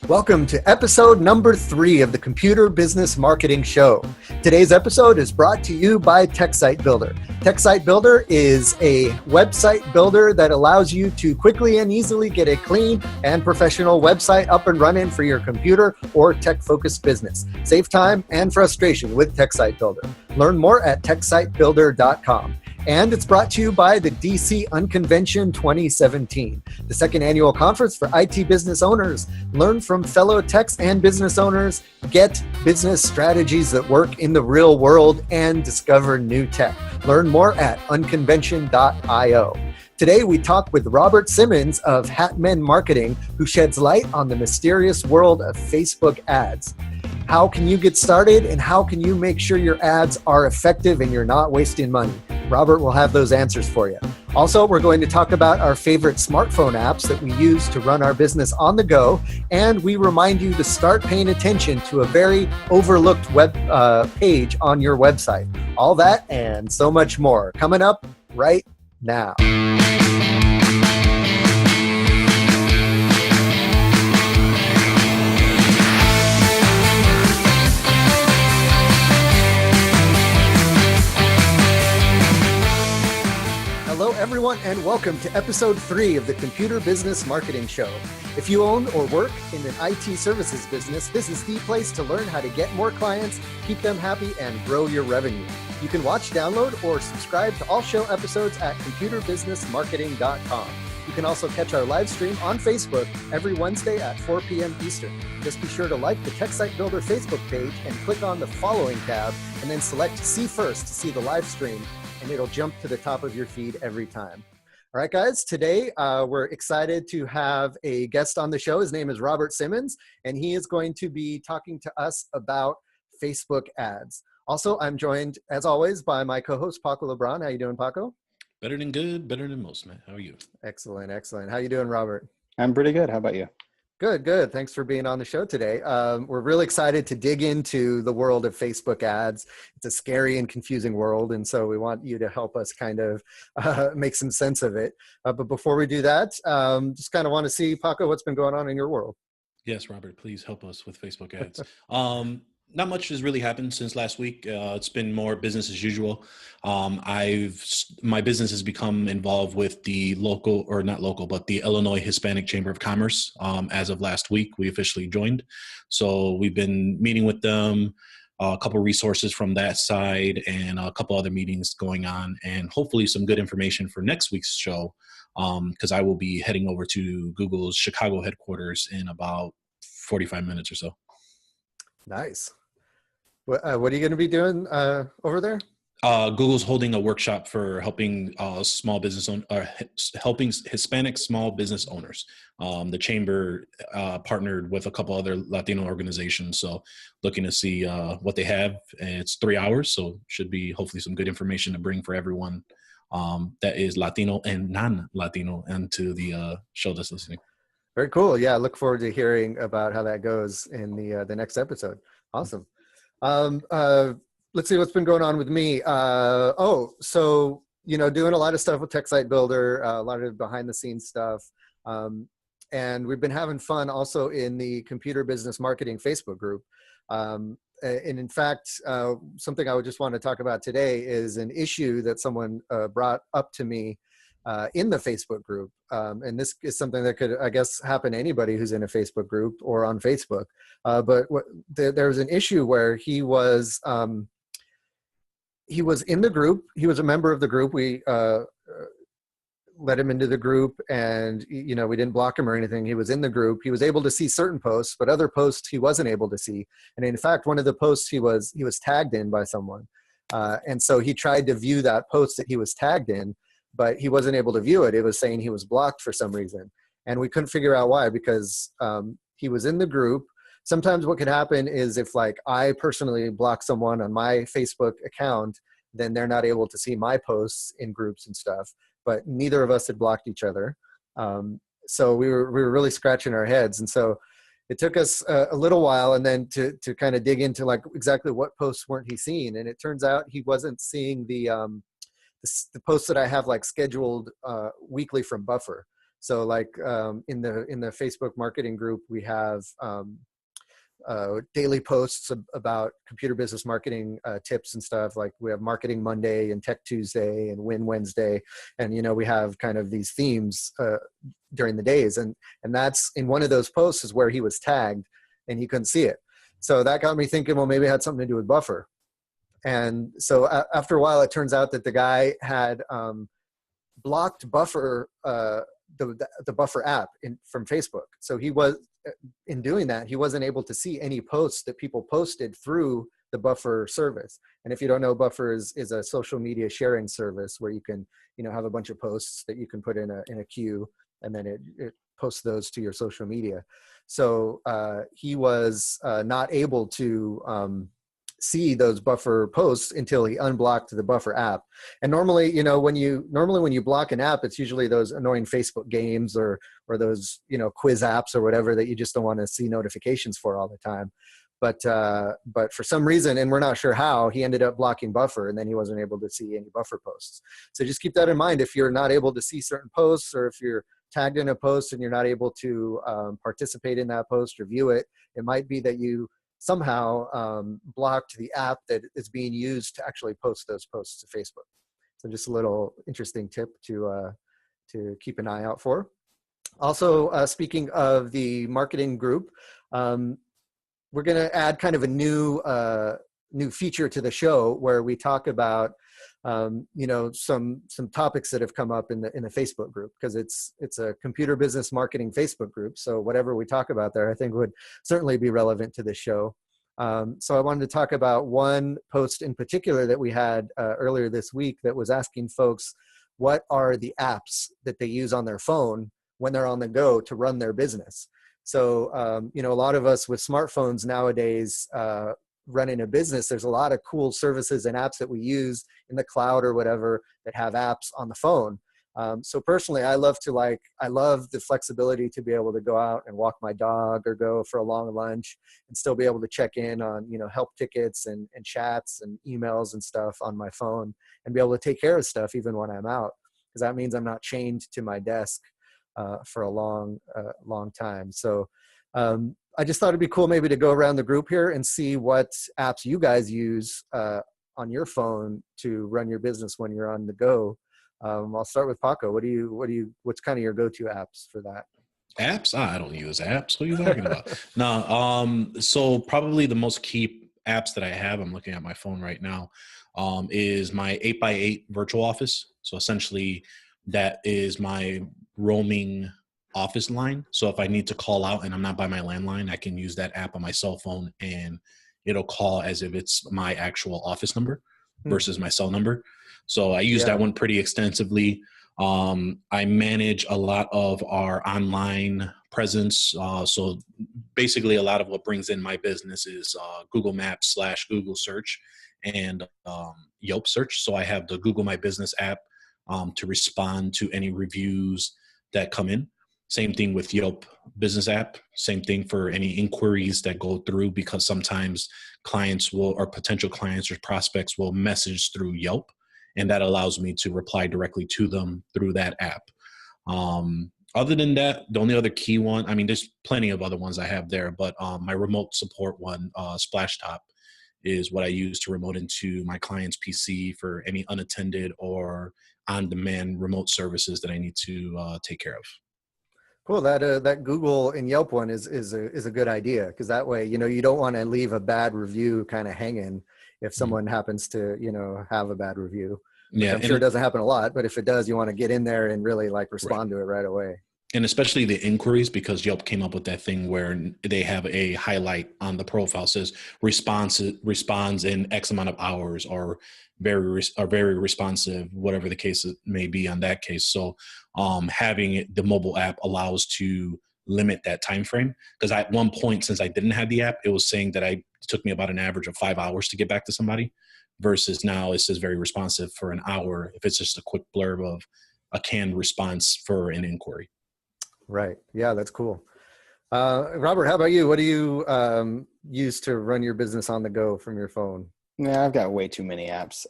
Welcome to episode number 3 of the Computer Business Marketing Show. Today's episode is brought to you by TechSite Builder. TechSite Builder is a website builder that allows you to quickly and easily get a clean and professional website up and running for your computer or tech-focused business. Save time and frustration with TechSite Builder. Learn more at techsitebuilder.com. And it's brought to you by the DC Unconvention 2017, the second annual conference for IT business owners. Learn from fellow techs and business owners, get business strategies that work in the real world, and discover new tech. Learn more at unconvention.io. Today, we talk with Robert Simmons of Hatmen Marketing, who sheds light on the mysterious world of Facebook ads. How can you get started, and how can you make sure your ads are effective and you're not wasting money? Robert will have those answers for you. Also, we're going to talk about our favorite smartphone apps that we use to run our business on the go, and we remind you to start paying attention to a very overlooked web page on your website. All that and so much more coming up right now. Hello, everyone, and welcome to episode 3 of the Computer Business Marketing Show. If you own or work in an IT services business, this is the place to learn how to get more clients, keep them happy, and grow your revenue. You can watch, download, or subscribe to all show episodes at computerbusinessmarketing.com. You can also catch our live stream on Facebook every Wednesday at 4 p.m. Eastern. Just be sure to like the TechSite Builder Facebook page and click on the following tab, and then select See First to see the live stream, and it'll jump to the top of your feed every time. All right, guys, today we're excited to have a guest on the show. His name is Robert Simmons, and he is going to be talking to us about Facebook ads. Also, I'm joined, as always, by my co-host, Paco Lebron. How you doing, Paco? Better than good, better than most, man. How are you? Excellent, excellent. How you doing, Robert? I'm pretty good. How about you? Good, good. Thanks for being on the show today. We're really excited to dig into the world of Facebook ads. It's a scary and confusing world, and so we want you to help us kind of make some sense of it. But before we do that, just kind of want to see, Paco, what's been going on in your world? Yes, Robert, please help us with Facebook ads. Not much has really happened since last week. It's been more business as usual. My business has become involved with the the Illinois Hispanic Chamber of Commerce. As of last week, we officially joined. So we've been meeting with them, a couple resources from that side, and a couple other meetings going on, and hopefully some good information for next week's show, because I will be heading over to Google's Chicago headquarters in about 45 minutes or so. Nice. What are you going to be doing over there? Google's holding a workshop for helping helping Hispanic small business owners. The chamber partnered with a couple other Latino organizations, so looking to see what they have. And it's 3 hours, so should be hopefully some good information to bring for everyone that is Latino and non-Latino into the show that's listening. Very cool. Yeah, I look forward to hearing about how that goes in the next episode. Awesome. Let's see what's been going on with me. So, doing a lot of stuff with TechSite Builder, a lot of behind the scenes stuff. And we've been having fun also in the Computer Business Marketing Facebook group. And in fact, something I would just want to talk about today is an issue that someone brought up to me in the Facebook group. And this is something that could, I guess, happen to anybody who's in a Facebook group or on Facebook. But there was an issue where he was in the group. He was a member of the group. We let him into the group, and we didn't block him or anything. He was in the group. He was able to see certain posts, but other posts he wasn't able to see. And in fact, one of the posts he was tagged in by someone. And so he tried to view that post that he was tagged in, but he wasn't able to view it. It was saying he was blocked for some reason. And we couldn't figure out why, because he was in the group. Sometimes what could happen is if I personally block someone on my Facebook account, then they're not able to see my posts in groups and stuff. But neither of us had blocked each other. So we were really scratching our heads. And so it took us a little while, and then to kind of dig into exactly what posts weren't he seeing. And it turns out he wasn't seeing the posts that I have scheduled weekly from Buffer. So like in the Facebook marketing group, we have daily posts about computer business marketing tips and stuff. Like we have Marketing Monday and Tech Tuesday and Win Wednesday, and we have kind of these themes during the days, and that's in one of those posts is where he was tagged, and he couldn't see it. So that got me thinking, well, maybe it had something to do with Buffer. And so after a while, it turns out that the guy had blocked Buffer, the Buffer app from Facebook. So he was, in doing that, he wasn't able to see any posts that people posted through the Buffer service. And if you don't know, Buffer is a social media sharing service where you can, have a bunch of posts that you can put in a queue, and then it posts those to your social media. So he was not able to see those Buffer posts until he unblocked the Buffer app. And normally, when you block an app, it's usually those annoying Facebook games or those, quiz apps or whatever that you just don't want to see notifications for all the time. But for some reason, and we're not sure how, he ended up blocking Buffer, and then he wasn't able to see any Buffer posts. So just keep that in mind. If you're not able to see certain posts, or if you're tagged in a post and you're not able to participate in that post or view it, it might be that you somehow blocked the app that is being used to actually post those posts to Facebook. So just a little interesting tip to keep an eye out for. Also, speaking of the marketing group, we're going to add kind of a new feature to the show where we talk about some topics that have come up in the Facebook group, because it's a computer business marketing Facebook group. So whatever we talk about there, I think would certainly be relevant to this show. So I wanted to talk about one post in particular that we had earlier this week that was asking folks, what are the apps that they use on their phone when they're on the go to run their business? So, a lot of us with smartphones nowadays, running a business, there's a lot of cool services and apps that we use in the cloud or whatever that have apps on the phone. So personally, I love the flexibility to be able to go out and walk my dog or go for a long lunch and still be able to check in on, help tickets and chats and emails and stuff on my phone, and be able to take care of stuff even when I'm out, because that means I'm not chained to my desk for a long time. So I just thought it'd be cool maybe to go around the group here and see what apps you guys use on your phone to run your business when you're on the go. I'll start with Paco. What's kind of your go-to apps for that? Apps? I don't use apps. What are you talking about? No. So probably the most key apps that I have, I'm looking at my phone right now, is my 8x8 virtual office. So essentially that is my roaming office line. So if I need to call out and I'm not by my landline, I can use that app on my cell phone and it'll call as if it's my actual office number versus my cell number. So I use that one pretty extensively. I manage a lot of our online presence. So basically a lot of what brings in my business is Google Maps / Google search and Yelp search. So I have the Google My Business app to respond to any reviews that come in. Same thing with Yelp business app. Same thing for any inquiries that go through, because sometimes clients or potential clients or prospects will message through Yelp, and that allows me to reply directly to them through that app. Other than that, the only other key one, there's plenty of other ones I have there, but my remote support one, Splashtop, is what I use to remote into my client's PC for any unattended or on-demand remote services that I need to take care of. Cool. That Google and Yelp one is a good idea, because that way, you don't want to leave a bad review kind of hanging if someone happens to, have a bad review. Which I'm sure it doesn't happen a lot, but if it does, you want to get in there and really respond to it right away. And especially the inquiries, because Yelp came up with that thing where they have a highlight on the profile says responds in X amount of hours, or very responsive, whatever the case may be on that case. So having the mobile app allows to limit that time frame, because at one point, since I didn't have the app, it was saying that it took me about an average of 5 hours to get back to somebody, versus now it says very responsive for an hour if it's just a quick blurb of a canned response for an inquiry. Right. Yeah, that's cool. Robert, how about you? What do you use to run your business on the go from your phone? Yeah, I've got way too many apps.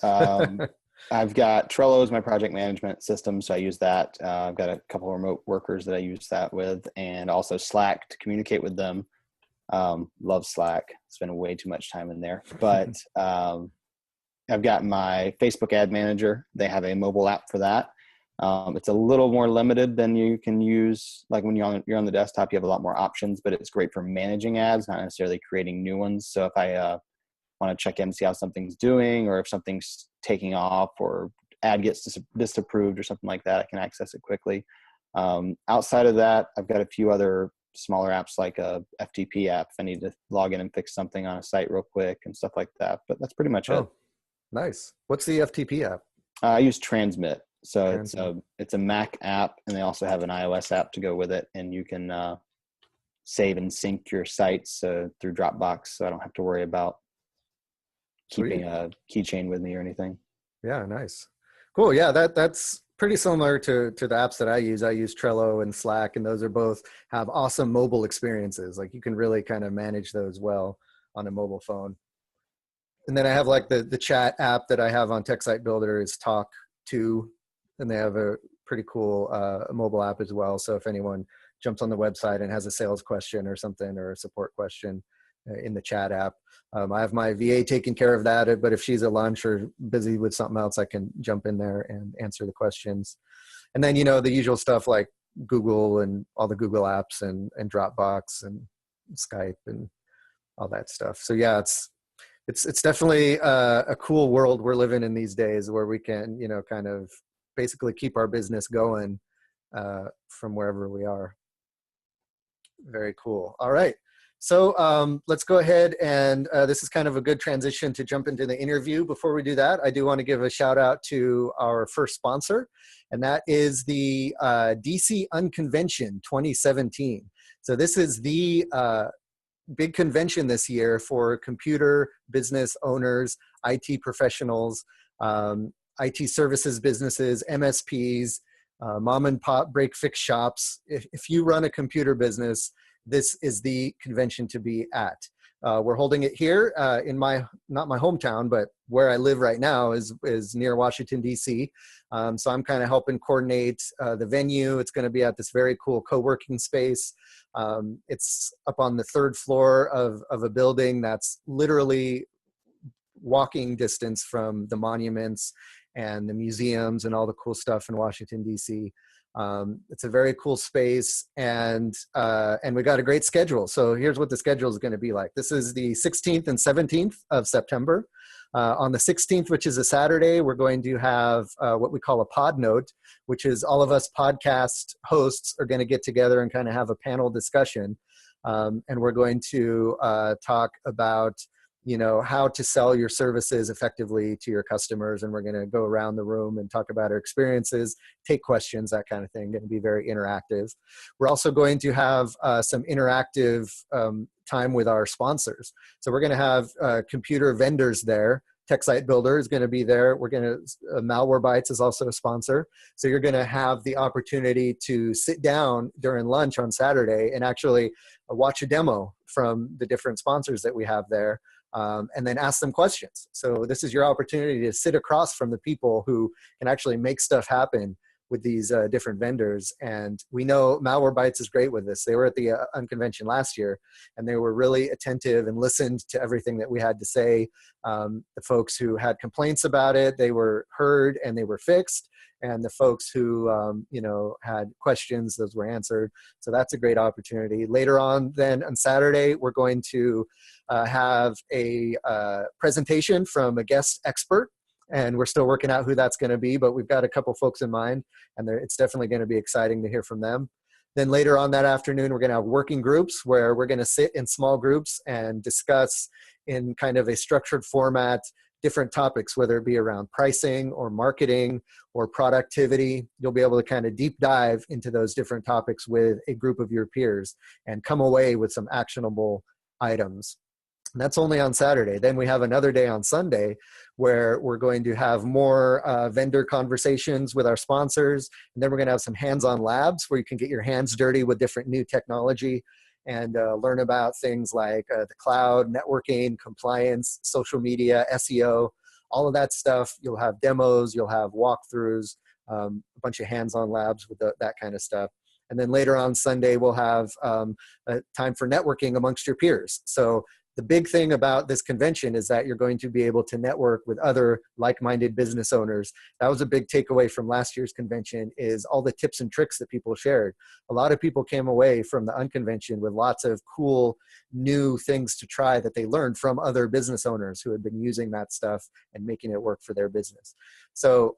I've got Trello as my project management system, so I use that. I've got a couple of remote workers that I use that with, and also Slack to communicate with them. Love Slack. Spend way too much time in there. But I've got my Facebook ad manager. They have a mobile app for that. It's a little more limited than you can use. Like when you're on the desktop, you have a lot more options, but it's great for managing ads, not necessarily creating new ones. So if I want to check in and see how something's doing, or if something's taking off, or ad gets disapproved or something like that, I can access it quickly. Outside of that, I've got a few other smaller apps like a FTP app if I need to log in and fix something on a site real quick and stuff like that. But that's pretty much it. Nice. What's the FTP app? I use Transmit. So Transmit. it's a Mac app, and they also have an iOS app to go with it, and you can save and sync your sites through Dropbox, so I don't have to worry about keeping a keychain with me or anything. Yeah, nice. Cool. Yeah, that's pretty similar to the apps that I use. I use Trello and Slack, and those are both have awesome mobile experiences. Like you can really kind of manage those well on a mobile phone. And then I have like the chat app that I have on Tech Site Builder is Talk To, and they have a pretty cool mobile app as well. So if anyone jumps on the website and has a sales question or something, or a support question in the chat app, I have my VA taking care of that, but if she's at lunch or busy with something else, I can jump in there and answer the questions. And then, the usual stuff like Google and all the Google apps and Dropbox and Skype and all that stuff. So yeah, it's definitely a cool world we're living in these days, where we can, kind of basically keep our business going from wherever we are. Very cool. All right. So let's go ahead, and this is kind of a good transition to jump into the interview. Before we do that, I do want to give a shout out to our first sponsor, and that is the DC Unconvention 2017. So this is the big convention this year for computer business owners, IT professionals, IT services businesses, MSPs, mom and pop break fix shops. If you run a computer business, this is the convention to be at. We're holding it here in not my hometown, but where I live right now is near Washington, D.C. So I'm kind of helping coordinate the venue. It's going to be at this very cool co-working space. It's up on the third floor of a building that's literally walking distance from the monuments and the museums and all the cool stuff in Washington, D.C. It's a very cool space, and we got a great schedule. So here's what the schedule is going to be like. This is the 16th and 17th of September. On the 16th, which is a Saturday, we're going to have what we call a pod note, which is all of us podcast hosts are going to get together and kind of have a panel discussion. And we're going to talk about how to sell your services effectively to your customers. And we're going to go around the room and talk about our experiences, take questions, that kind of thing. Going to be very interactive. We're also going to have some interactive time with our sponsors. So we're going to have computer vendors there. Tech Site Builder is going to be there. We're going to, Malwarebytes is also a sponsor. So you're going to have the opportunity to sit down during lunch on Saturday and actually watch a demo from the different sponsors that we have there. And then ask them questions. So this is your opportunity to sit across from the people who can actually make stuff happen with these different vendors. And we know Malwarebytes is great with this. They were at the Unconvention last year, and they were really attentive and listened to everything that we had to say. The folks who had complaints about it, they were heard and they were fixed. And the folks who, had questions, those were answered. So that's a great opportunity. Later on, then on Saturday, we're going to have a presentation from a guest expert. And we're still working out who that's going to be, but we've got a couple folks in mind, and it's definitely going to be exciting to hear from them. Then later on that afternoon, we're going to have working groups where we're going to sit in small groups and discuss in kind of a structured format different topics, whether it be around pricing or marketing or productivity. You'll be able to kind of deep dive into those different topics with a group of your peers and come away with some actionable items. And that's only on Saturday. Then we have another day on Sunday where we're going to have more vendor conversations with our sponsors. And then we're going to have some hands-on labs where you can get your hands dirty with different new technology and learn about things like the cloud, networking, compliance, social media, SEO, all of that stuff. You'll have demos, you'll have walkthroughs, a bunch of hands-on labs with that kind of stuff. And then later on Sunday, we'll have a time for networking amongst your peers. So the big thing about this convention is that you're going to be able to network with other like-minded business owners. That was a big takeaway from last year's convention, is all the tips and tricks that people shared. A lot of people came away from the unconvention with lots of cool new things to try that they learned from other business owners who had been using that stuff and making it work for their business. So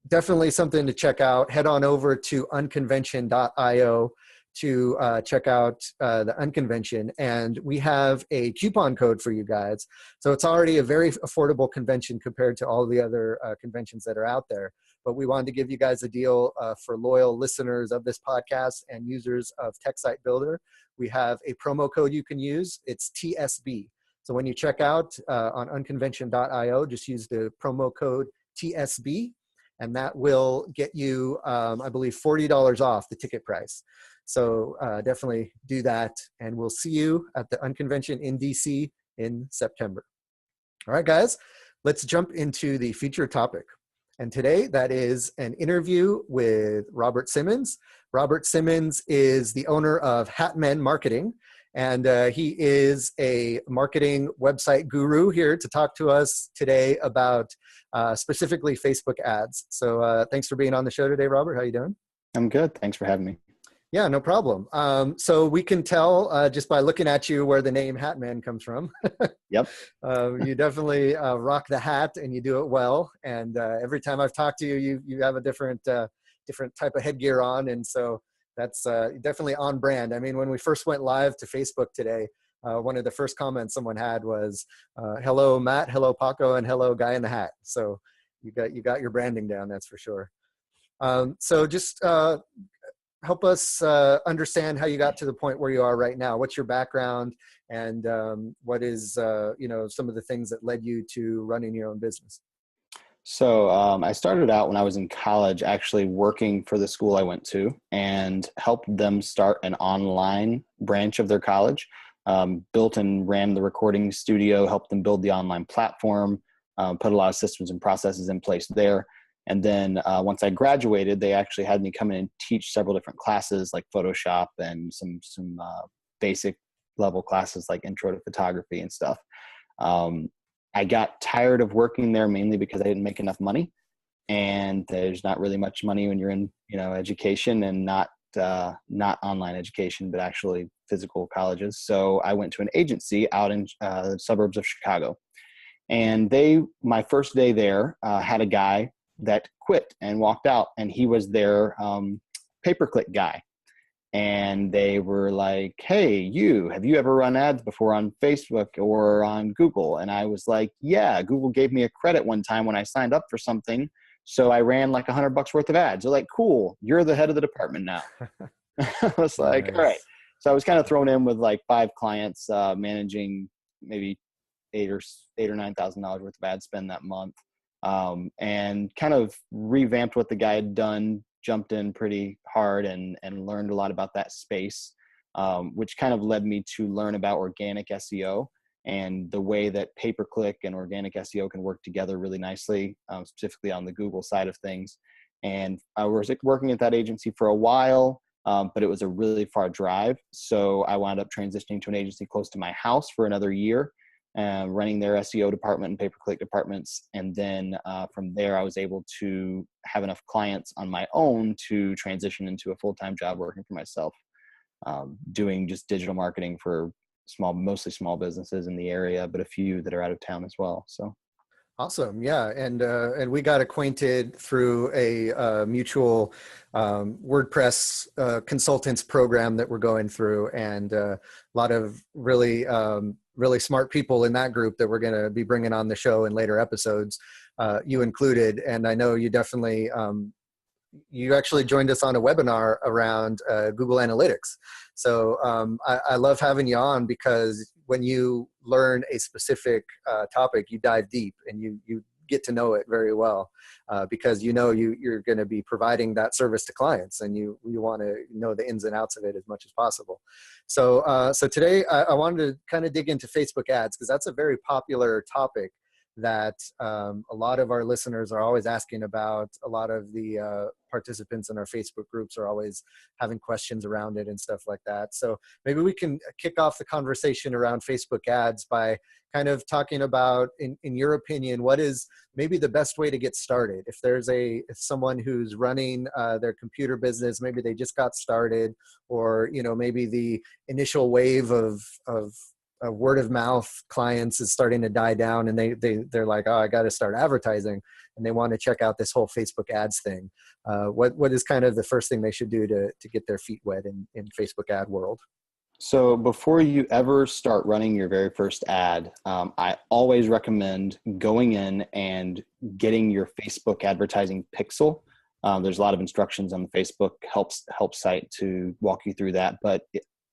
definitely something to check out. Head on over to unconvention.io to check out the unconvention, and we have a coupon code for you guys. So it's already a very affordable convention compared to all the other conventions that are out there. But we wanted to give you guys a deal for loyal listeners of this podcast and users of TechSite Builder. We have a promo code you can use. It's TSB. So when you check out on unconvention.io, just use the promo code TSB, and that will get you, I believe, $40 off the ticket price. So definitely do that, and we'll see you at the Unconvention in DC in September. All right, guys, let's jump into the featured topic. And today, that is an interview with Robert Simmons. Robert Simmons is the owner of Hatmen Marketing, and he is a marketing website guru here to talk to us today about specifically Facebook ads. So thanks for being on the show today, Robert. How you doing? I'm good. Thanks for having me. Yeah, no problem. So we can tell just by looking at you where the name Hatman comes from. Yep. You definitely rock the hat, and you do it well. And every time I've talked to you, you have a different type of headgear on, and so that's definitely on brand. I mean, when we first went live to Facebook today, one of the first comments someone had was, "Hello, Matt. Hello, Paco, and hello, guy in the hat." So you got your branding down, that's for sure. So just help us understand how you got to the point where you are right now. What's your background, and what is some of the things that led you to running your own business? So I started out when I was in college, actually working for the school I went to, and helped them start an online branch of their college. Built and ran the recording studio, helped them build the online platform, put a lot of systems and processes in place there. And then once I graduated, they actually had me come in and teach several different classes like Photoshop and some basic level classes like Intro to Photography and stuff. I got tired of working there mainly because I didn't make enough money, and there's not really much money when you're in education, and not online education, but actually physical colleges. So I went to an agency out in the suburbs of Chicago, and my first day there had a guy that quit and walked out, and he was their pay-per-click guy. And they were like, "Hey, have you ever run ads before on Facebook or on Google?" And I was like, "Yeah, Google gave me a credit one time when I signed up for something. So I ran like $100 worth of ads." They're like, "Cool, you're the head of the department now." I was like, Nice. All right. So I was kind of thrown in with like 5 clients, managing maybe $8,000 or $9,000 worth of ad spend that month. And kind of revamped what the guy had done, jumped in pretty hard and learned a lot about that space, which kind of led me to learn about organic SEO and the way that pay-per-click and organic SEO can work together really nicely, specifically on the Google side of things. And I was working at that agency for a while, but it was a really far drive. So I wound up transitioning to an agency close to my house for another year, running their SEO department and pay-per-click departments. And then from there, I was able to have enough clients on my own to transition into a full-time job working for myself, doing just digital marketing for mostly small businesses in the area, but a few that are out of town as well. So. Awesome. Yeah. And we got acquainted through a mutual WordPress consultants program that we're going through, and a lot of really smart people in that group that we're going to be bringing on the show in later episodes, you included. And I know you definitely, you actually joined us on a webinar around Google Analytics. So I love having you on, because when you learn a specific topic, you dive deep and you get to know it very well, because you're going to be providing that service to clients, and you want to know the ins and outs of it as much as possible. So today I wanted to kind of dig into Facebook ads, because that's a very popular topic that a lot of our listeners are always asking about. A lot of the participants in our Facebook groups are always having questions around it and stuff like that. So maybe we can kick off the conversation around Facebook ads by kind of talking about, in your opinion, what is maybe the best way to get started? If there's if someone who's running their computer business, maybe they just got started, or, you know, maybe the initial wave of word of mouth clients is starting to die down, and they're like, oh, I got to start advertising, and they want to check out this whole Facebook ads thing. What is kind of the first thing they should do to get their feet wet in Facebook ad world? So before you ever start running your very first ad, I always recommend going in and getting your Facebook advertising pixel. There's a lot of instructions on the Facebook help site to walk you through that. But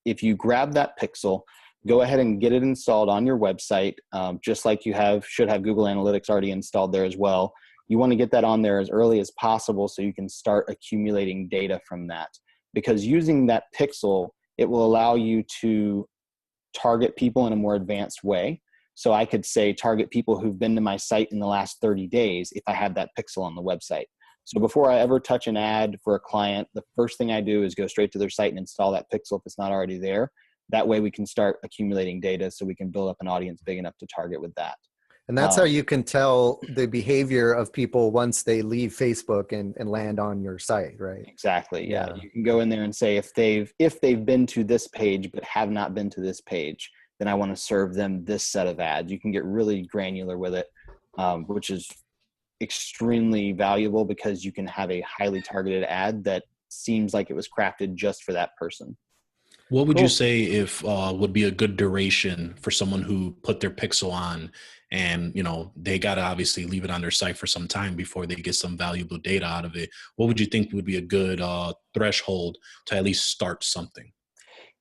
if you grab that pixel, go ahead and get it installed on your website, just like you should have Google Analytics already installed there as well. You want to get that on there as early as possible so you can start accumulating data from that. Because using that pixel, it will allow you to target people in a more advanced way. So I could say target people who've been to my site in the last 30 days if I have that pixel on the website. So before I ever touch an ad for a client, the first thing I do is go straight to their site and install that pixel if it's not already there. That way we can start accumulating data so we can build up an audience big enough to target with that. And that's how you can tell the behavior of people once they leave Facebook and land on your site, right? Exactly. Yeah. You can go in there and say, if they've been to this page but have not been to this page, then I want to serve them this set of ads. You can get really granular with it, which is extremely valuable because you can have a highly targeted ad that seems like it was crafted just for that person. What would you say if would be a good duration for someone who put their pixel on, and, you know, they got to obviously leave it on their site for some time before they get some valuable data out of it? What would you think would be a good threshold to at least start something?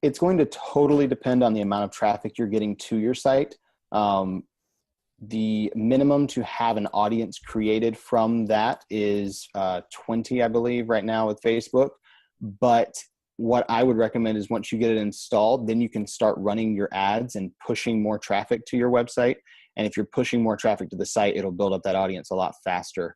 It's going to totally depend on the amount of traffic you're getting to your site. The minimum to have an audience created from that is 20, I believe, right now with Facebook. But what I would recommend is once you get it installed, then you can start running your ads and pushing more traffic to your website. And if you're pushing more traffic to the site, it'll build up that audience a lot faster.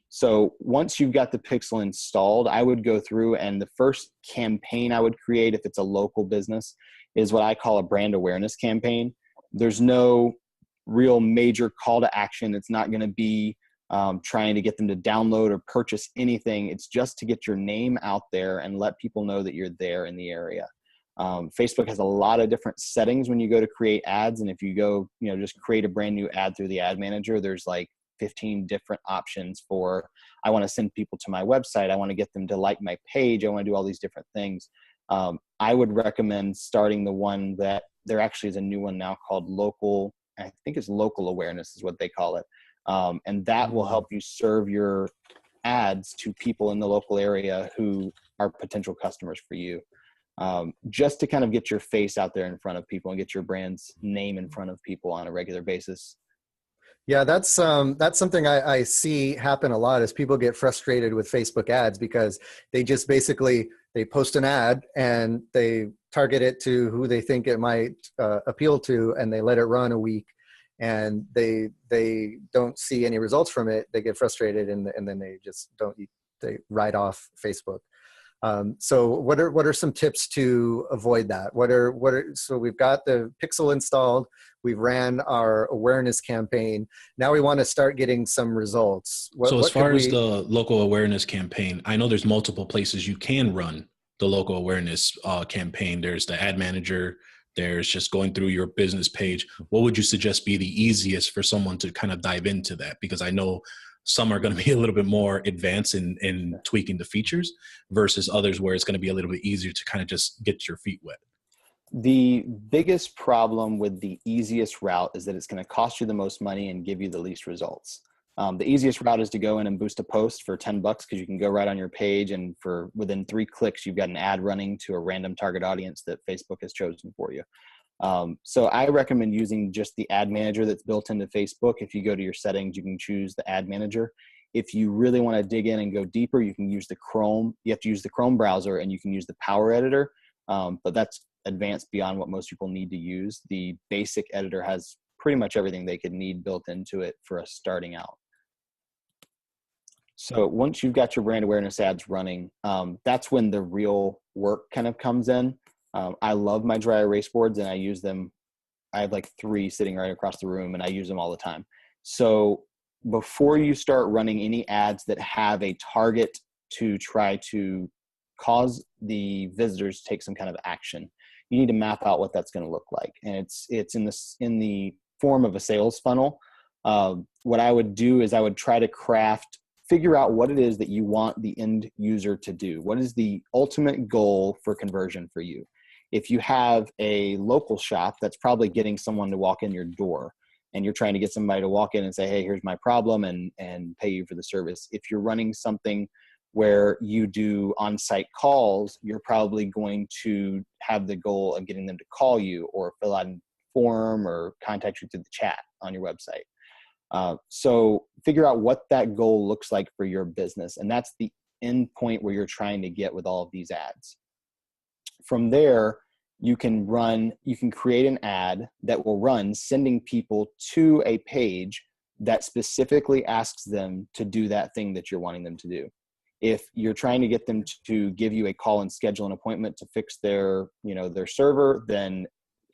So once you've got the pixel installed, I would go through, and the first campaign I would create, if it's a local business, is what I call a brand awareness campaign. There's no real major call to action. It's not going to be trying to get them to download or purchase anything. It's just to get your name out there and let people know that you're there in the area. Facebook has a lot of different settings when you go to create ads. And if you go, just create a brand new ad through the ad manager, there's like 15 different options for, I want to send people to my website. I want to get them to like my page. I want to do all these different things. I would recommend starting the one that there actually is a new one now called local. I think it's local awareness is what they call it. And that will help you serve your ads to people in the local area who are potential customers for you. Just to kind of get your face out there in front of people and get your brand's name in front of people on a regular basis. Yeah, that's something I see happen a lot, is people get frustrated with Facebook ads because they just basically, they post an ad and they target it to who they think it might appeal to, and they let it run a week, and they don't see any results from it. They get frustrated, and then they write off Facebook. So what are some tips to avoid that? So we've got the pixel installed, we've ran our awareness campaign. Now we want to start getting some results. As far as the local awareness campaign, I know there's multiple places you can run the local awareness campaign. There's the ad manager. There's just going through your business page. What would you suggest be the easiest for someone to kind of dive into that? Because I know some are going to be a little bit more advanced in tweaking the features versus others where it's going to be a little bit easier to kind of just get your feet wet. The biggest problem with the easiest route is that it's going to cost you the most money and give you the least results. The easiest route is to go in and boost a post for $10 because you can go right on your page, and for within 3 clicks, you've got an ad running to a random target audience that Facebook has chosen for you. So I recommend using just the ad manager that's built into Facebook. If you go to your settings, you can choose the ad manager. If you really want to dig in and go deeper, you can use the Chrome. You have to use the Chrome browser, and you can use the Power Editor. But that's advanced beyond what most people need to use. The basic editor has pretty much everything they could need built into it for us starting out. So once you've got your brand awareness ads running, that's when the real work kind of comes in. I love my dry erase boards, and I use them. I have like 3 sitting right across the room, and I use them all the time. So before you start running any ads that have a target to try to cause the visitors to take some kind of action, you need to map out what that's going to look like. And it's in the form of a sales funnel. What I would do is I would try to figure out what it is that you want the end user to do. What is the ultimate goal for conversion for you? If you have a local shop, that's probably getting someone to walk in your door, and you're trying to get somebody to walk in and say, hey, here's my problem, and pay you for the service. If you're running something where you do on-site calls, you're probably going to have the goal of getting them to call you or fill out a form or contact you through the chat on your website. So figure out what that goal looks like for your business. And that's the end point where you're trying to get with all of these ads. From there, you can create an ad that will run sending people to a page that specifically asks them to do that thing that you're wanting them to do. If you're trying to get them to give you a call and schedule an appointment to fix their server, then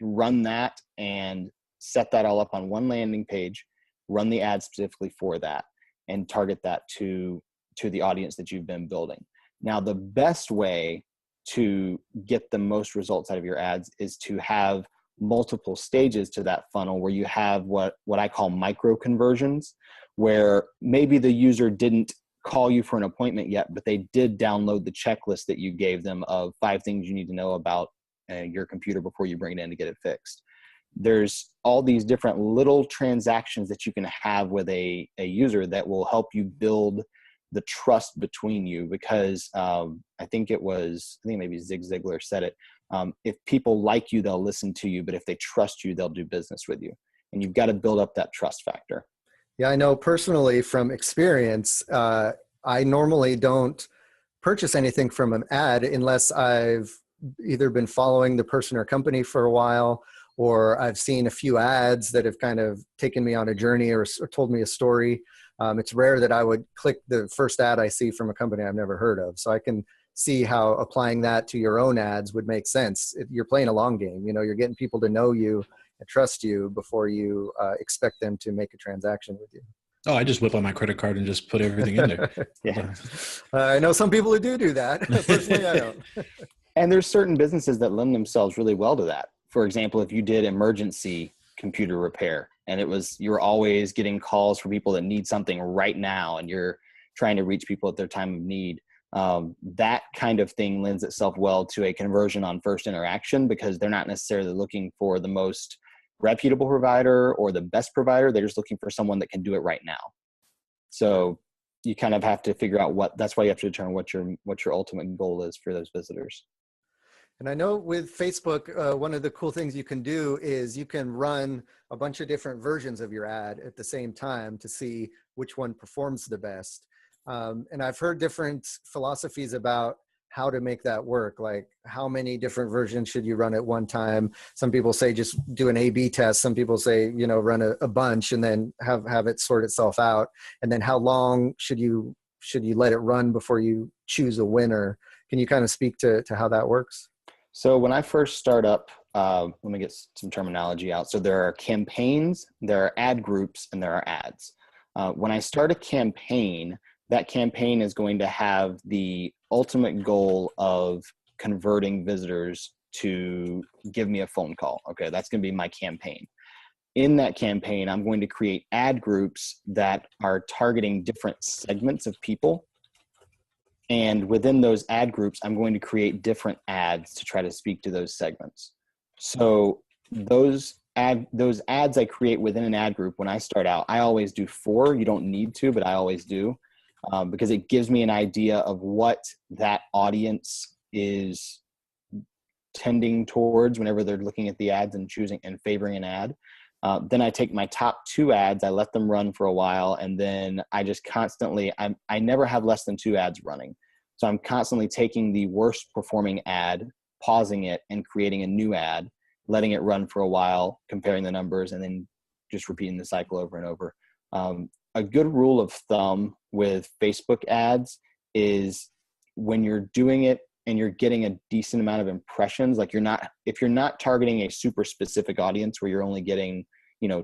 run that and set that all up on one landing page, run the ad specifically for that, and target that to the audience that you've been building. Now, the best way to get the most results out of your ads is to have multiple stages to that funnel, where you have what I call micro conversions, where maybe the user didn't call you for an appointment yet, but they did download the checklist that you gave them of 5 things you need to know about your computer before you bring it in to get it fixed. There's all these different little transactions that you can have with a user that will help you build the trust between you, because I think maybe Zig Ziglar said it. If people like you, they'll listen to you, but if they trust you, they'll do business with you. And you've got to build up that trust factor. Yeah, I know personally from experience, I normally don't purchase anything from an ad unless I've either been following the person or company for a while, or I've seen a few ads that have kind of taken me on a journey or told me a story. It's rare that I would click the first ad I see from a company I've never heard of. So I can see how applying that to your own ads would make sense. You're playing a long game. You're getting people to know you and trust you before you expect them to make a transaction with you. Oh, I just whip out my credit card and just put everything in there. Yeah. I know some people who do that. Personally, I don't. And there's certain businesses that lend themselves really well to that. For example, if you did emergency computer repair, and you're always getting calls for people that need something right now, and you're trying to reach people at their time of need, that kind of thing lends itself well to a conversion on first interaction, because they're not necessarily looking for the most reputable provider or the best provider. They're just looking for someone that can do it right now. So you kind of have to figure out that's why you have to determine what your ultimate goal is for those visitors. And I know with Facebook, one of the cool things you can do is you can run a bunch of different versions of your ad at the same time to see which one performs the best. And I've heard different philosophies about how to make that work. Like, how many different versions should you run at one time? Some people say just do an A/B test. Some people say, run a bunch and then have it sort itself out. And then how long should you let it run before you choose a winner? Can you kind of speak to how that works? So when I first start up, let me get some terminology out. So there are campaigns, there are ad groups, and there are ads. When I start a campaign, that campaign is going to have the ultimate goal of converting visitors to give me a phone call. Okay, that's going to be my campaign. In that campaign, I'm going to create ad groups that are targeting different segments of people. And within those ad groups, I'm going to create different ads to try to speak to those segments. So those ads I create within an ad group, when I start out, I always do 4. You don't need to, but I always do, because it gives me an idea of what that audience is tending towards whenever they're looking at the ads and choosing and favoring an ad. Then I take my top 2 ads, I let them run for a while, and then I just constantly, I never have less than 2 ads running. So I'm constantly taking the worst performing ad, pausing it, and creating a new ad, letting it run for a while, comparing the numbers, and then just repeating the cycle over and over. A good rule of thumb with Facebook ads is when you're doing it and you're getting a decent amount of impressions, like if you're not targeting a super specific audience where you're only getting,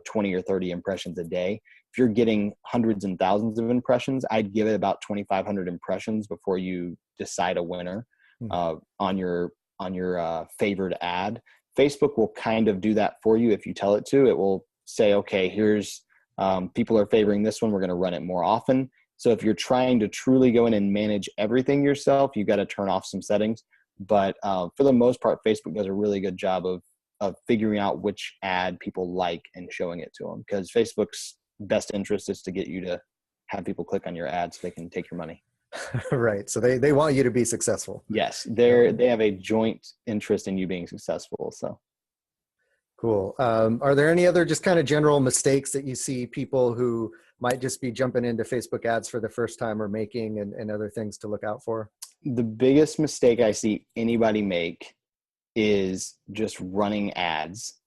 20 or 30 impressions a day, if you're getting hundreds and thousands of impressions, I'd give it about 2,500 impressions before you decide a winner on your favored ad. Facebook will kind of do that for you if you tell it to. It will say, okay, here's people are favoring this one. We're going to run it more often. So if you're trying to truly go in and manage everything yourself, you've got to turn off some settings. But for the most part, Facebook does a really good job of figuring out which ad people like and showing it to them, because Facebook's best interest is to get you to have people click on your ad so they can take your money. Right. So they want you to be successful. Yes. They have a joint interest in you being successful. So. Cool. Are there any other just kind of general mistakes that you see people who might just be jumping into Facebook ads for the first time or making, and other things to look out for? The biggest mistake I see anybody make is just running ads.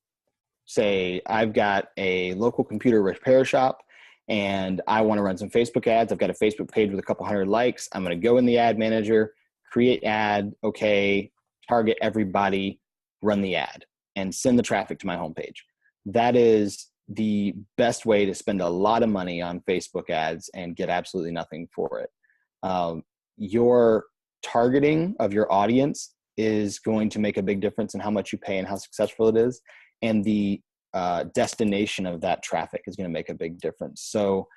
Say, I've got a local computer repair shop and I want to run some Facebook ads. I've got a Facebook page with a couple hundred likes. I'm going to go in the ad manager, create ad, okay, target everybody, run the ad, and send the traffic to my homepage. That is the best way to spend a lot of money on Facebook ads and get absolutely nothing for it. Your targeting of your audience is going to make a big difference in how much you pay and how successful it is. And the destination of that traffic is going to make a big difference. So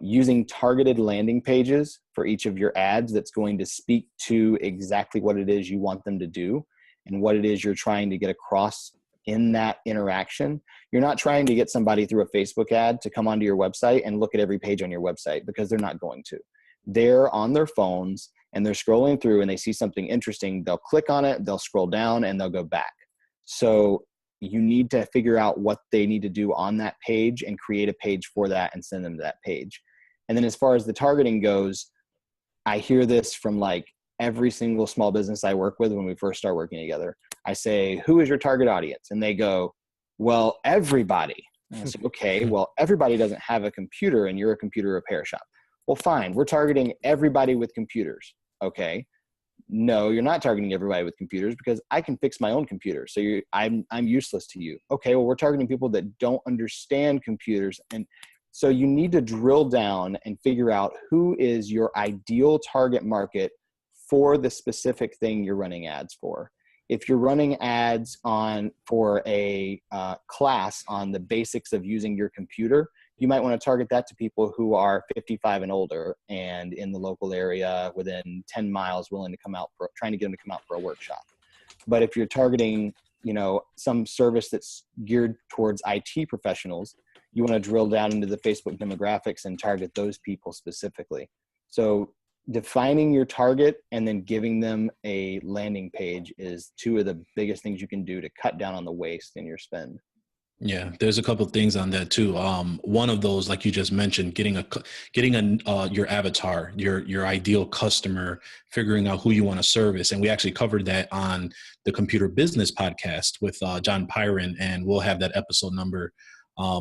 using targeted landing pages for each of your ads that's going to speak to exactly what it is you want them to do and what it is you're trying to get across in that interaction. You're not trying to get somebody through a Facebook ad to come onto your website and look at every page on your website, because they're not going to. They're on their phones and they're scrolling through and they see something interesting. They'll click on it, they'll scroll down, and they'll go back. So you need to figure out what they need to do on that page and create a page for that and send them to that page. And then as far as the targeting goes, I hear this from like every single small business I work with when we first start working together. I say, who is your target audience? And they go, well, everybody. And I say, okay, well, everybody doesn't have a computer and you're a computer repair shop. Well, fine, we're targeting everybody with computers. Okay. No, you're not targeting everybody with computers because I can fix my own computer. So I'm useless to you. Okay, well, we're targeting people that don't understand computers. And so you need to drill down and figure out who is your ideal target market for the specific thing you're running ads for. If you're running ads for a class on the basics of using your computer, you might want to target that to people who are 55 and older and in the local area within 10 miles, willing to come out trying to get them to come out for a workshop. But if you're targeting, some service that's geared towards IT professionals, you want to drill down into the Facebook demographics and target those people specifically. So defining your target and then giving them a landing page is two of the biggest things you can do to cut down on the waste in your spend. Yeah, there's a couple of things on that too. One of those, like you just mentioned, getting your avatar, your ideal customer, figuring out who you want to service, and we actually covered that on the Computer Business podcast with John Pyron, and we'll have that episode number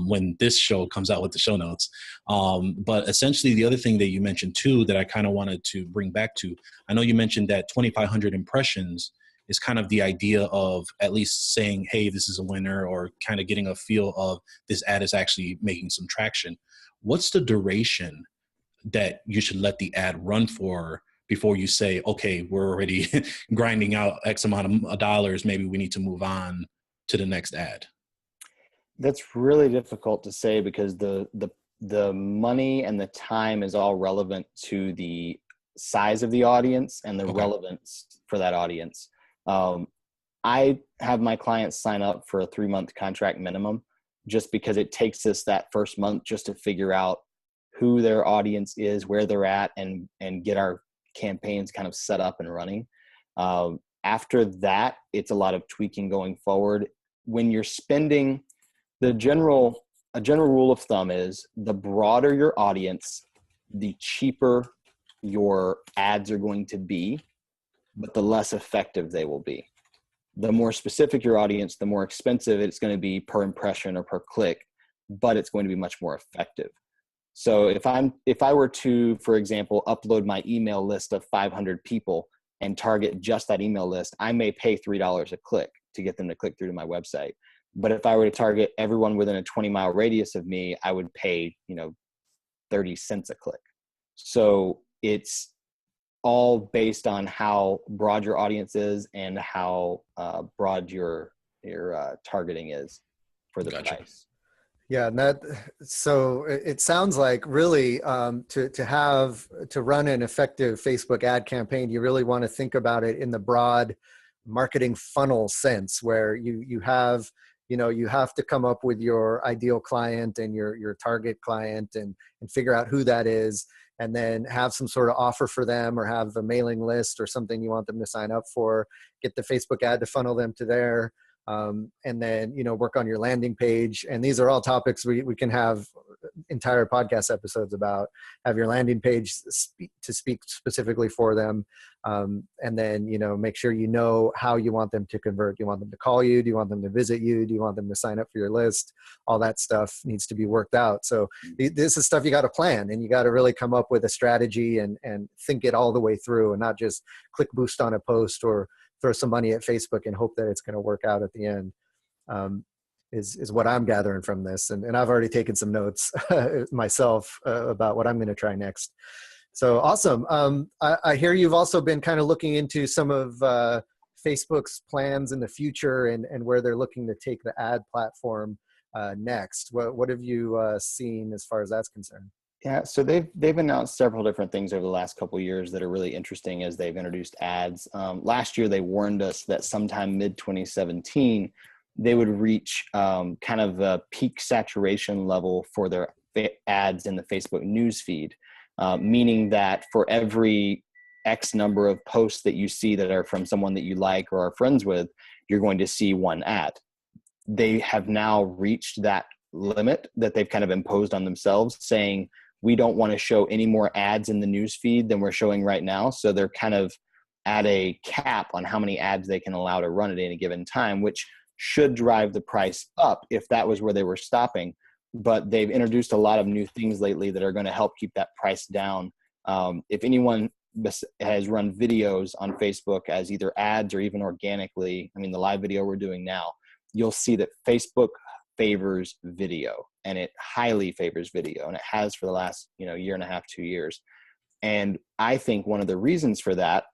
when this show comes out with the show notes. But essentially, the other thing that you mentioned too that I kind of wanted to bring back to, I know you mentioned that 2,500 impressions is kind of the idea of at least saying, hey, this is a winner, or kind of getting a feel of this ad is actually making some traction. What's the duration that you should let the ad run for before you say, okay, we're already grinding out X amount of dollars, maybe we need to move on to the next ad? That's really difficult to say because the money and the time is all relevant to the size of the audience and the relevance for that audience. I have my clients sign up for a 3-month contract minimum just because it takes us that first month just to figure out who their audience is, where they're at, and get our campaigns kind of set up and running. After that, it's a lot of tweaking going forward. When you're spending, a general rule of thumb is the broader your audience, the cheaper your ads are going to be, but the less effective they will be. The more specific your audience, the more expensive it's going to be per impression or per click. but it's going to be much more effective. So if I were to, for example, upload my email list of 500 people and target just that email list, I may pay $3 a click to get them to click through to my website. But if I were to target everyone within a 20-mile radius of me, I would pay, 30 cents a click. So it's all based on how broad your audience is and how broad your targeting is for the device. Yeah, and so it sounds like really to run an effective Facebook ad campaign, you really want to think about it in the broad marketing funnel sense, where you have to come up with your ideal client and your target client and figure out who that is, and then have some sort of offer for them, or have a mailing list or something you want them to sign up for, get the Facebook ad to funnel them to there. And then, work on your landing page. And these are all topics we can have entire podcast episodes about. Have your landing page speak specifically for them. And then, make sure how you want them to convert. Do you want them to call you? Do you want them to visit you? Do you want them to sign up for your list? All that stuff needs to be worked out. So this is stuff you got to plan, and you got to really come up with a strategy and think it all the way through, and not just click boost on a post or throw some money at Facebook and hope that it's going to work out at the end, is what I'm gathering from this. And I've already taken some notes myself about what I'm going to try next. So awesome. I hear you've also been kind of looking into some of Facebook's plans in the future and where they're looking to take the ad platform next. What have you seen as far as that's concerned? Yeah, so they've announced several different things over the last couple of years that are really interesting as they've introduced ads. Last year, they warned us that sometime mid-2017, they would reach kind of a peak saturation level for their ads in the Facebook newsfeed, meaning that for every X number of posts that you see that are from someone that you like or are friends with, you're going to see one ad. They have now reached that limit that they've kind of imposed on themselves, saying, we don't want to show any more ads in the news feed than we're showing right now. So they're kind of at a cap on how many ads they can allow to run at any given time, which should drive the price up if that was where they were stopping. But they've introduced a lot of new things lately that are going to help keep that price down. If anyone has run videos on Facebook as either ads or even organically, the live video we're doing now, you'll see that Facebook favors video, and it highly favors video, and it has for the last year and a half, 2 years. And I think one of the reasons for that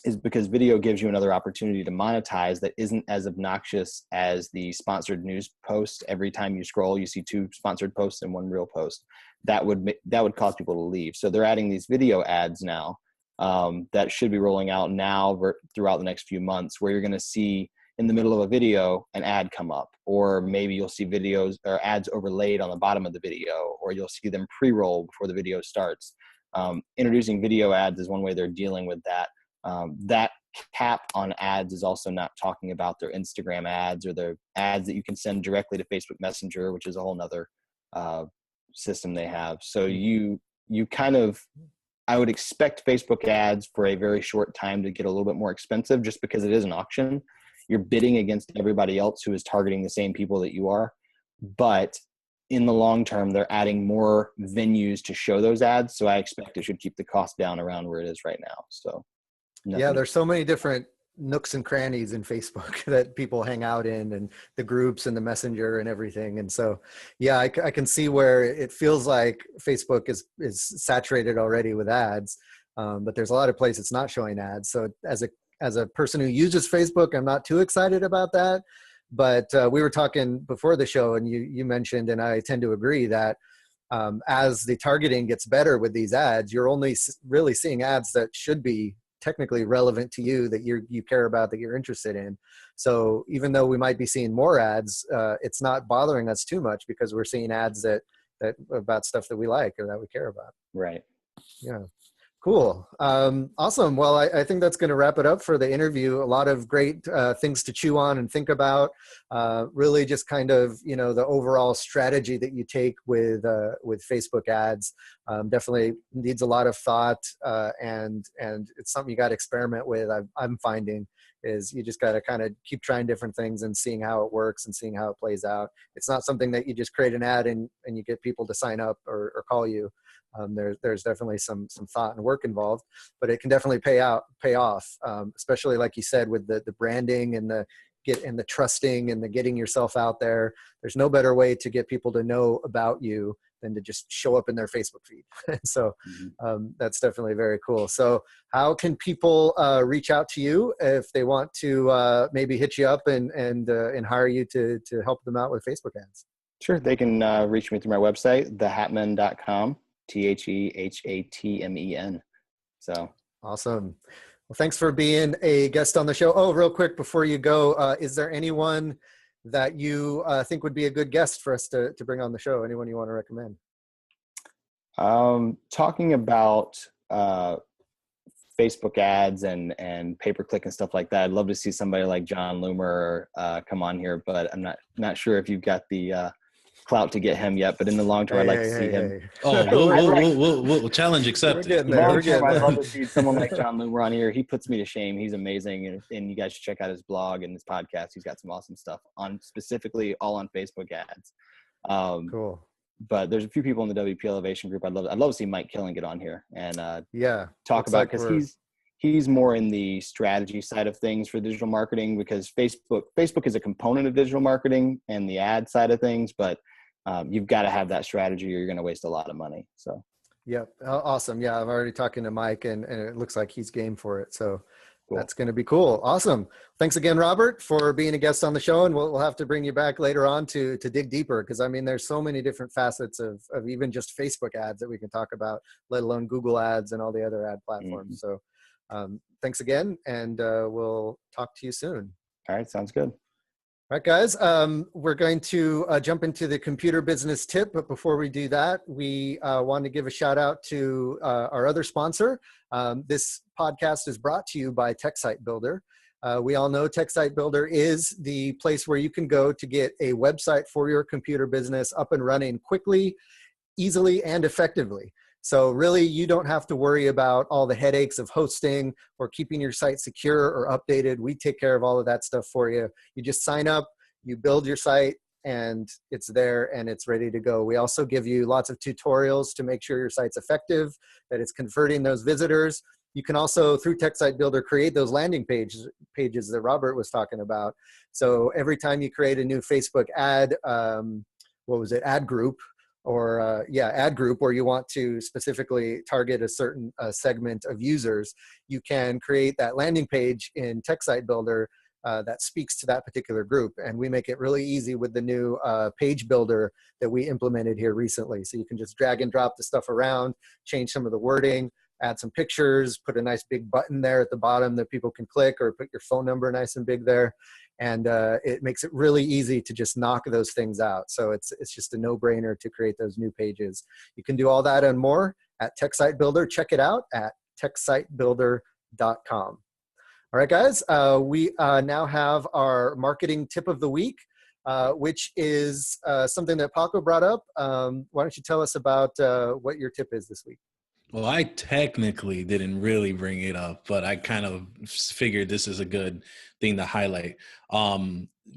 is because video gives you another opportunity to monetize that isn't as obnoxious as the sponsored news post. Every time you scroll, you see 2 sponsored posts and 1 real post. That would cause people to leave. So they're adding these video ads now that should be rolling out now throughout the next few months, where you're going to see in the middle of a video an ad come up, or maybe you'll see videos or ads overlaid on the bottom of the video, or you'll see them pre-roll before the video starts. Introducing video ads is one way they're dealing with that. That cap on ads is also not talking about their Instagram ads or their ads that you can send directly to Facebook Messenger, which is a whole nother system they have. So you kind of, I would expect Facebook ads for a very short time to get a little bit more expensive, just because it is an auction. You're bidding against everybody else who is targeting the same people that you are. But in the long term, they're adding more venues to show those ads. So I expect it should keep the cost down around where it is right now. So yeah, there's so many different nooks and crannies in Facebook that people hang out in, and the groups and the messenger and everything. And so, yeah, I can see where it feels like Facebook is saturated already with ads, but there's a lot of places it's not showing ads. So as a person who uses Facebook, I'm not too excited about that. But we were talking before the show, and you mentioned, and I tend to agree, that as the targeting gets better with these ads, you're only really seeing ads that should be technically relevant to you, that you care about, that you're interested in. So even though we might be seeing more ads, it's not bothering us too much, because we're seeing ads that about stuff that we like or that we care about. Right. Yeah. Cool. Awesome. Well, I think that's going to wrap it up for the interview. A lot of great things to chew on and think about. Really just kind of, the overall strategy that you take with Facebook ads definitely needs a lot of thought, and it's something you got to experiment with. I'm finding is you just got to kind of keep trying different things and seeing how it works and seeing how it plays out. It's not something that you just create an ad and you get people to sign up or call you. There's definitely some thought and work involved, but it can definitely pay off, especially like you said with the branding and the trusting and the getting yourself out there. There's no better way to get people to know about you than to just show up in their Facebook feed. So that's definitely very cool. So how can people reach out to you if they want to maybe hit you up and hire you to help them out with Facebook ads? Sure. They can reach me through my website, thehatman.com. TheHatmen. So awesome. Well, thanks for being a guest on the show. Oh, real quick before you go, is there anyone that you think would be a good guest for us to bring on the show? Anyone you want to recommend? Talking about Facebook ads and pay-per-click and stuff like that, I'd love to see somebody like John Loomer come on here, but I'm not sure if you've got the clout to get him yet, but in the long term, I'd like to see him. Oh, we'll challenge accepted. Long term, I'd love to see someone like John Loomer on here. He puts me to shame. He's amazing, and you guys should check out his blog and his podcast. He's got some awesome stuff on, specifically all on Facebook ads. Cool. But there's a few people in the WP Elevation group. I'd love to see Mike Killen get on here and talk about, because he's more in the strategy side of things for digital marketing, because Facebook is a component of digital marketing and the ad side of things, but you've got to have that strategy or you're going to waste a lot of money. So, yeah. Awesome. Yeah. I'm already talking to Mike and it looks like he's game for it. So cool. That's going to be cool. Awesome. Thanks again, Robert, for being a guest on the show. And we'll have to bring you back later on to dig deeper. Cause I mean, there's so many different facets of even just Facebook ads that we can talk about, let alone Google ads and all the other ad platforms. So thanks again. And we'll talk to you soon. All right. Sounds good. All right, guys, we're going to jump into the computer business tip. But before we do that, we want to give a shout out to our other sponsor. This podcast is brought to you by TechSite Builder. We all know TechSite Builder is the place where you can go to get a website for your computer business up and running quickly, easily, and effectively. So really, you don't have to worry about all the headaches of hosting or keeping your site secure or updated. We take care of all of that stuff for you. You just sign up, you build your site, and it's there and it's ready to go. We also give you lots of tutorials to make sure your site's effective, that it's converting those visitors. You can also, through TechSite Builder, create those landing pages that Robert was talking about. So every time you create a new Facebook ad, ad group, or ad group where you want to specifically target a certain segment of users, you can create that landing page in TechSite Builder that speaks to that particular group. And we make it really easy with the new page builder that we implemented here recently. So you can just drag and drop the stuff around, change some of the wording, add some pictures, put a nice big button there at the bottom that people can click, or put your phone number nice and big there. And it makes it really easy to just knock those things out. So it's just a no-brainer to create those new pages. You can do all that and more at TechSite Builder. Check it out at techsitebuilder.com. All right, guys, we now have our marketing tip of the week, which is something that Paco brought up. Why don't you tell us about what your tip is this week? Well, I technically didn't really bring it up, but I kind of figured this is a good thing to highlight.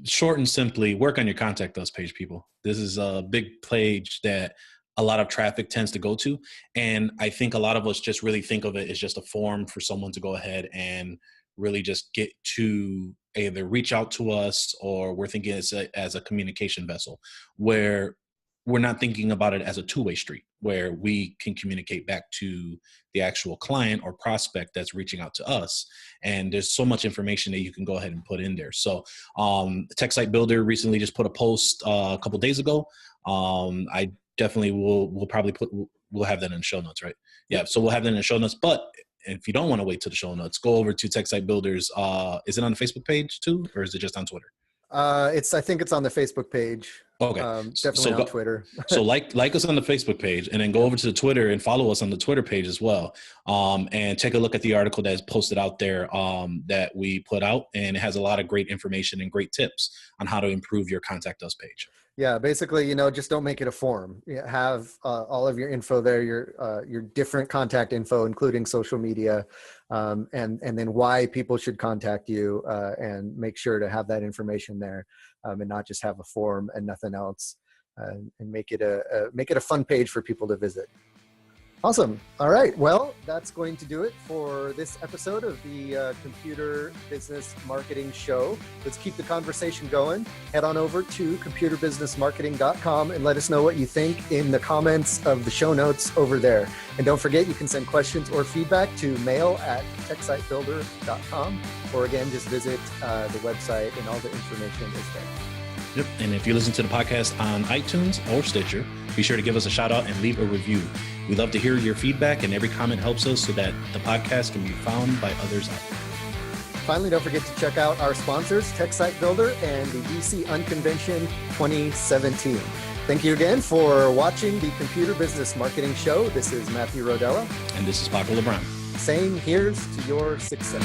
Short and simply, work on your contact us page, people. This is a big page that a lot of traffic tends to go to. And I think a lot of us just really think of it as just a form for someone to go ahead and really just get to either reach out to us, or we're thinking as a communication vessel, where we're not thinking about it as a two-way street where we can communicate back to the actual client or prospect that's reaching out to us. And there's so much information that you can go ahead and put in there. So TechSite Builder recently just put a post a couple days ago. I definitely we'll have that in the show notes, right? Yeah, so we'll have that in the show notes. But if you don't want to wait to the show notes, go over to TechSite Builder's. Is it on the Facebook page too, or is it just on Twitter? I think it's on the Facebook page. Okay. Definitely on Twitter. So like us on the Facebook page, and then go over to the Twitter and follow us on the Twitter page as well. And take a look at the article that's posted out there that we put out, and it has a lot of great information and great tips on how to improve your Contact Us page. Yeah, basically, just don't make it a form. Have all of your info there, your different contact info, including social media, and then why people should contact you, and make sure to have that information there, and not just have a form and nothing else, and make it a fun page for people to visit. Awesome. All right. Well, that's going to do it for this episode of the Computer Business Marketing Show. Let's keep the conversation going. Head on over to computerbusinessmarketing.com and let us know what you think in the comments of the show notes over there. And don't forget, you can send questions or feedback to mail@techsitebuilder.com, or again, just visit the website and all the information is there. Yep. And if you listen to the podcast on iTunes or Stitcher, be sure to give us a shout out and leave a review. We love to hear your feedback, and every comment helps us so that the podcast can be found by others out there. Finally, don't forget to check out our sponsors, TechSite Builder and the DC Unconvention 2017. Thank you again for watching the Computer Business Marketing Show. This is Matthew Rodella. And this is Paco LeBron. Saying here's to your success.